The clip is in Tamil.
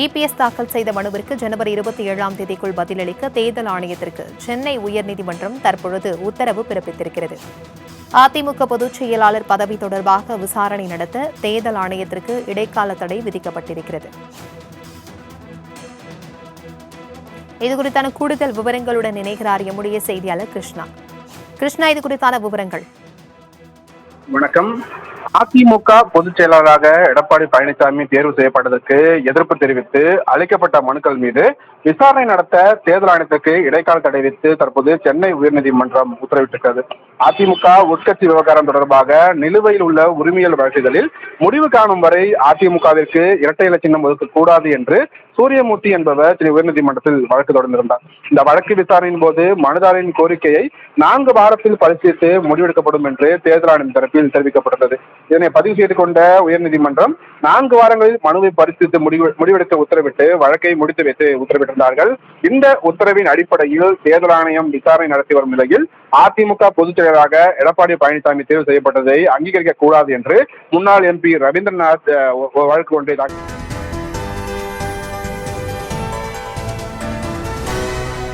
இபிஎஸ் தாக்கல் செய்த மனுவிற்கு ஜனவரி 27ஆம் தேதிக்குள் பதிலளிக்க தேர்தல் ஆணையத்திற்கு சென்னை உயர்நீதிமன்றம் தற்பொழுது உத்தரவு பிறப்பித்திருக்கிறது. அதிமுக பொதுச் செயலாளர் பதவி தொடர்பாக விசாரணை நடத்த தேர்தல் ஆணையத்திற்கு இடைக்கால தடை விதிக்கப்பட்டிருக்கிறது. இதுகுறித்தான கூடுதல் விவரங்களுடன் இணைகிறார் எம்முடைய செய்தியாளர் கிருஷ்ணா. இது குறித்தான விவரங்கள். வணக்கம். அதிமுக பொதுச் செயலாளராக எடப்பாடி பழனிசாமி தேர்வு செய்யப்பட்டதற்கு எதிர்ப்பு தெரிவித்து அளிக்கப்பட்ட மனுக்கள் மீது விசாரணை நடத்த தேர்தல் ஆணையத்துக்கு இடைக்கால தடை விதித்து தற்போது சென்னை உயர்நீதிமன்றம் உத்தரவிட்டிருக்கிறது. அதிமுக உட்கட்சி விவகாரம் தொடர்பாக நிலுவையில் உள்ள உரிமையல் வழக்குகளில் முடிவு காணும் வரை அதிமுகவிற்கு இரட்டை இலை சின்னம் ஒதுக்கக்கூடாது என்று சூரியமூர்த்தி என்பவர் சென்னை உயர்நீதிமன்றத்தில் வழக்கு தொடர்ந்திருந்தார். இந்த வழக்கு விசாரணையின் போது மனுதாரின் கோரிக்கையை 4 வாரத்தில் பரிசீலித்து முடிவெடுக்கப்படும் என்று தேர்தல் ஆணையம் தரப்பில் தெரிவிக்கப்பட்டது. இதனை பதிவு செய்து கொண்ட உயர்நீதிமன்றம் 4 வாரங்களில் மனுவை பரிசீலித்து முடிவெடுக்க உத்தரவிட்டு வழக்கை முடித்து வைத்து உத்தரவிட்டிருந்தார்கள். இந்த உத்தரவின் அடிப்படையில் தேர்தல் ஆணையம் விசாரணை நடத்தி வரும் நிலையில் அதிமுக பொதுச் செயலராக எடப்பாடி பழனிசாமி தேர்வு செய்யப்பட்டதை அங்கீகரிக்க கூடாது என்று முன்னாள் எம்பி ரவீந்திரநாத் வழக்கு ஒன்றை